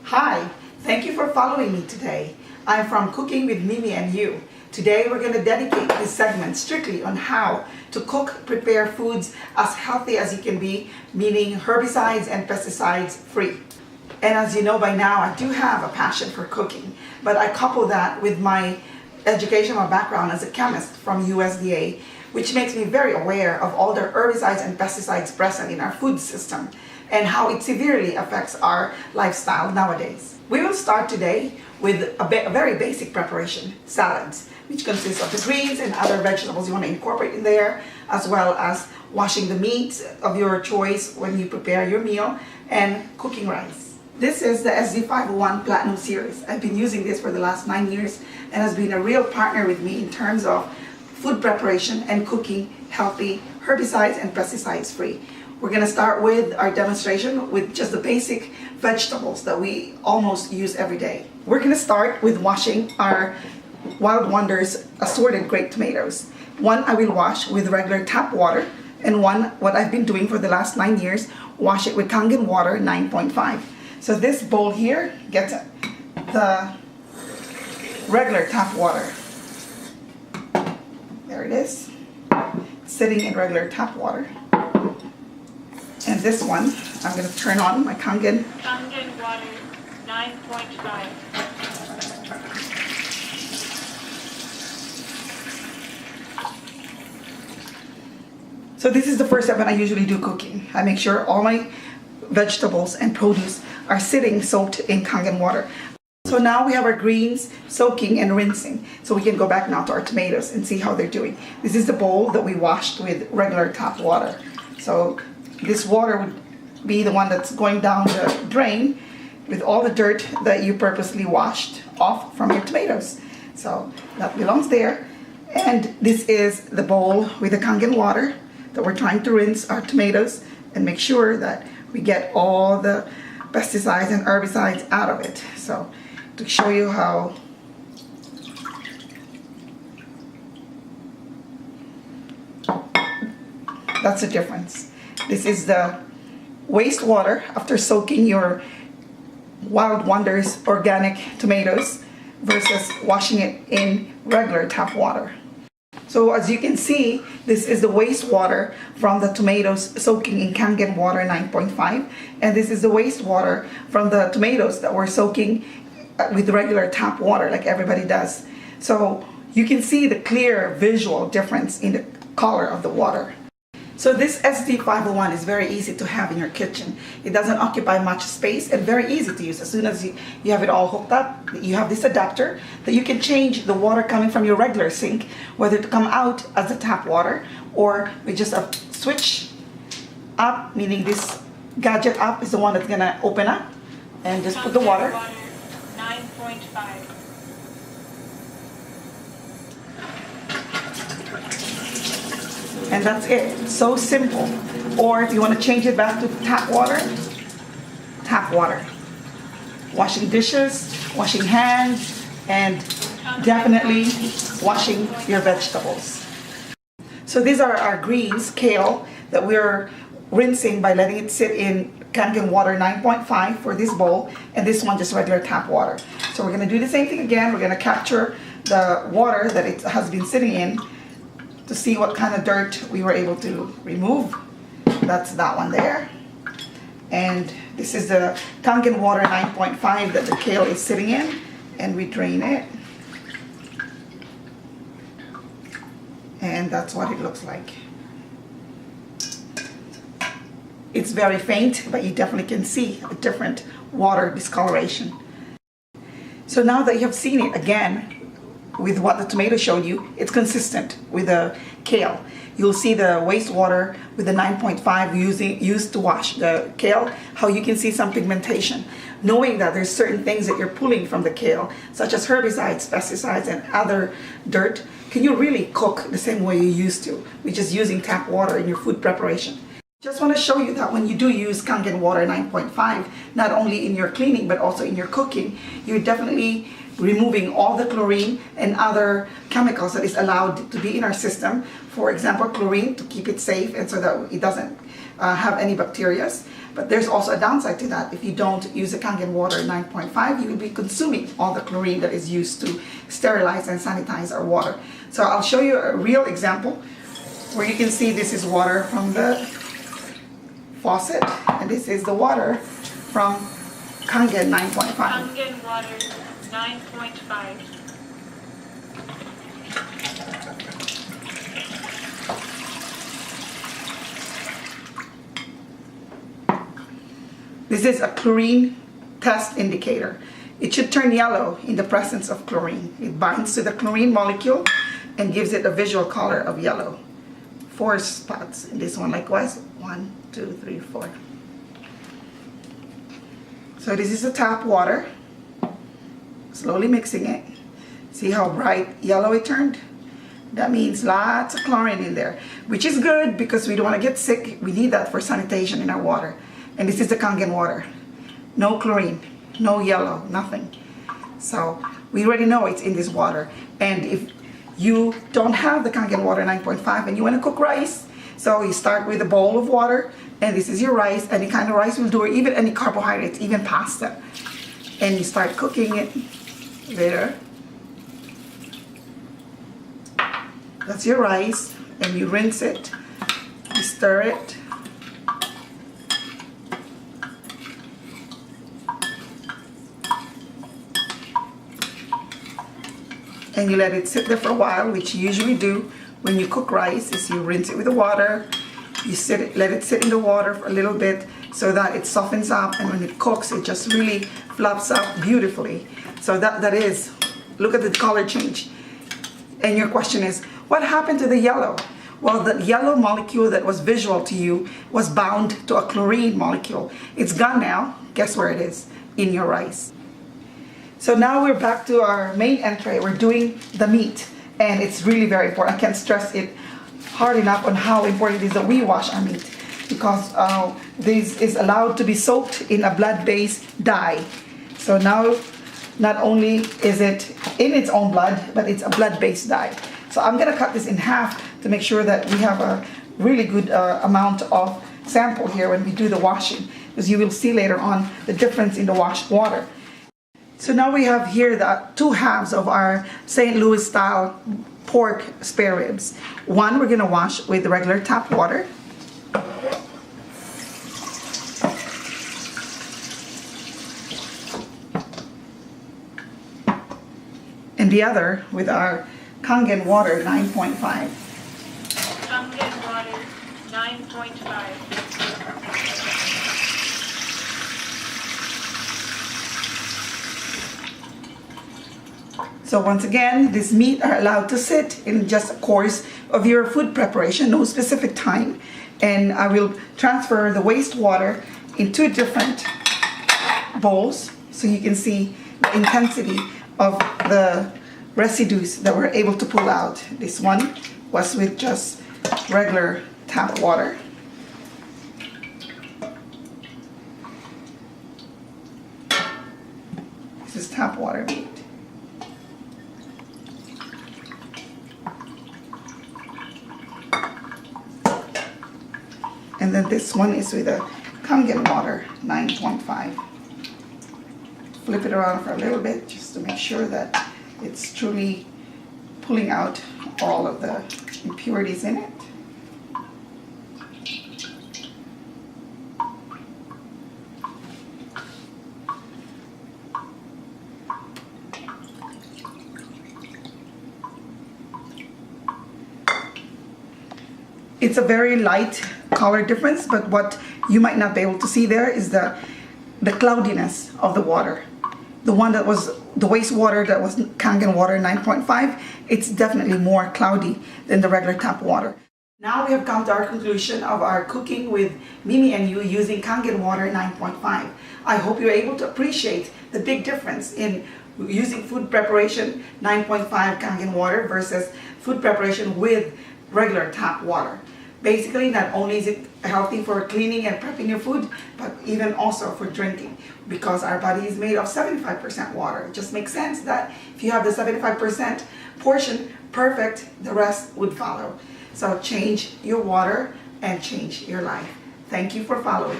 Hi, thank you for following me today. I'm from Cooking with Mimi and You. Today we're going to dedicate this segment strictly on how to prepare foods as healthy as you can be, meaning herbicides and pesticides free. And as you know by now, I do have a passion for cooking, but I couple that with my educational background as a chemist from USDA, which makes me very aware of all the herbicides and pesticides present in our food system and how it severely affects our lifestyle nowadays. We will start today with a very basic preparation, salads, which consists of the greens and other vegetables you want to incorporate in there, as well as washing the meat of your choice when you prepare your meal, and cooking rice. This is the SD501 Platinum Series. I've been using this for the last 9 years and has been a real partner with me in terms of food preparation and cooking healthy, herbicides and pesticides free. We're going to start with our demonstration with just the basic vegetables that we almost use every day. We're going to start with washing our Wild Wonders assorted grape tomatoes. One I will wash with regular tap water, and one, what I've been doing for the last 9 years, wash it with Kangen water 9.5. So this bowl here gets the regular tap water. There it is, sitting in regular tap water. And this one, I'm going to turn on my Kangen water 9.5. So this is the first step when I usually do cooking. I make sure all my vegetables and produce are sitting soaked in Kangen water. So now we have our greens soaking and rinsing. So we can go back now to our tomatoes and see how they're doing. This is the bowl that we washed with regular tap water. So this water would be the one that's going down the drain with all the dirt that you purposely washed off from your tomatoes. So that belongs there. And this is the bowl with the Kangen water that we're trying to rinse our tomatoes and make sure that we get all the pesticides and herbicides out of it. So to show you how that's the difference. This is the wastewater after soaking your Wild Wonders organic tomatoes versus washing it in regular tap water. So as you can see, this is the wastewater from the tomatoes soaking in Kangen water 9.5, and this is the wastewater from the tomatoes that we're soaking with regular tap water like everybody does. So you can see the clear visual difference in the color of the water. So this SD501 is very easy to have in your kitchen. It doesn't occupy much space and very easy to use. As soon as you have it all hooked up, you have this adapter that you can change the water coming from your regular sink, whether to come out as the tap water or with just a switch up, meaning this gadget up is the one that's gonna open up and just put the water. 9.5. And that's it. So simple. Or if you want to change it back to tap water, tap water. Washing dishes, washing hands, and definitely washing your vegetables. So these are our greens, kale, that we're rinsing by letting it sit in Kangen water 9.5 for this bowl, and this one just regular tap water. So we're going to do the same thing again. We're going to capture the water that it has been sitting in to see what kind of dirt we were able to remove. That's that one there. And this is the Kangen water 9.5 that the kale is sitting in, and we drain it. And that's what it looks like. It's very faint, but you definitely can see a different water discoloration. So now that you have seen it again, with what the tomato showed you, it's consistent with the kale. You'll see the wastewater with the 9.5 used to wash the kale, how you can see some pigmentation. Knowing that there's certain things that you're pulling from the kale, such as herbicides, pesticides, and other dirt, can you really cook the same way you used to, which is using tap water in your food preparation. Just want to show you that when you do use Kangen water 9.5, not only in your cleaning but also in your cooking, you're definitely removing all the chlorine and other chemicals that is allowed to be in our system. For example, chlorine to keep it safe and so that it doesn't have any bacteria. But there's also a downside to that. If you don't use the Kangen water 9.5, you will be consuming all the chlorine that is used to sterilize and sanitize our water. So I'll show you a real example where you can see this is water from the faucet, and this is the water from Kangen 9.5. Kangen water 9.5. This is a chlorine test indicator. It should turn yellow in the presence of chlorine. It binds to the chlorine molecule and gives it a visual color of yellow. 4 spots in this one, likewise. 1, 2, 3, 4. So this is the tap water. Slowly mixing it. See how bright yellow it turned? That means lots of chlorine in there, which is good because we don't want to get sick. We need that for sanitation in our water. And this is the Kangen water. No chlorine, no yellow, nothing. So we already know it's in this water. And if you don't have the Kangen water 9.5 and you want to cook rice, so you start with a bowl of water, and this is your rice. Any kind of rice will do, or even any carbohydrates, even pasta. And you start cooking it there. That's your rice, and you rinse it, you stir it. And you let it sit there for a while, which you usually do when you cook rice, is you rinse it with the water, you let it sit in the water for a little bit so that it softens up, and when it cooks, it just really flops up beautifully. So that is, look at the color change. And your question is, what happened to the yellow? Well, the yellow molecule that was visual to you was bound to a chlorine molecule. It's gone now. Guess where it is? In your rice. So now we're back to our main entree. We're doing the meat, and it's really very important. I can't stress it hard enough on how important it is that we wash our meat, because this is allowed to be soaked in a blood-based dye. So now not only is it in its own blood, but it's a blood-based dye. So I'm gonna cut this in half to make sure that we have a really good amount of sample here when we do the washing, because you will see later on the difference in the washed water. So now we have here the 2 halves of our St. Louis style pork spare ribs. One we're gonna wash with regular tap water. And the other with our Kangen water 9.5. Kangen water 9.5. So once again, this meat are allowed to sit in just a course of your food preparation, no specific time. And I will transfer the wastewater in 2 different bowls so you can see the intensity of the residues that we're able to pull out. This one was with just regular tap water. This is tap water meat. And then this one is with a Kangen water 9.5. Flip it around for a little bit just to make sure that it's truly pulling out all of the impurities in it. It's a very light color difference, but what you might not be able to see there is the cloudiness of the water. The one that was the wastewater that was Kangen water 9.5, it's definitely more cloudy than the regular tap water. Now we have come to our conclusion of our cooking with Mimi and you using Kangen water 9.5. I hope you're able to appreciate the big difference in using food preparation 9.5 Kangen water versus food preparation with regular tap water. Basically, not only is it healthy for cleaning and prepping your food, but even also for drinking, because our body is made of 75% water. It just makes sense that if you have the 75% portion perfect, the rest would follow. So change your water and change your life. Thank you for following.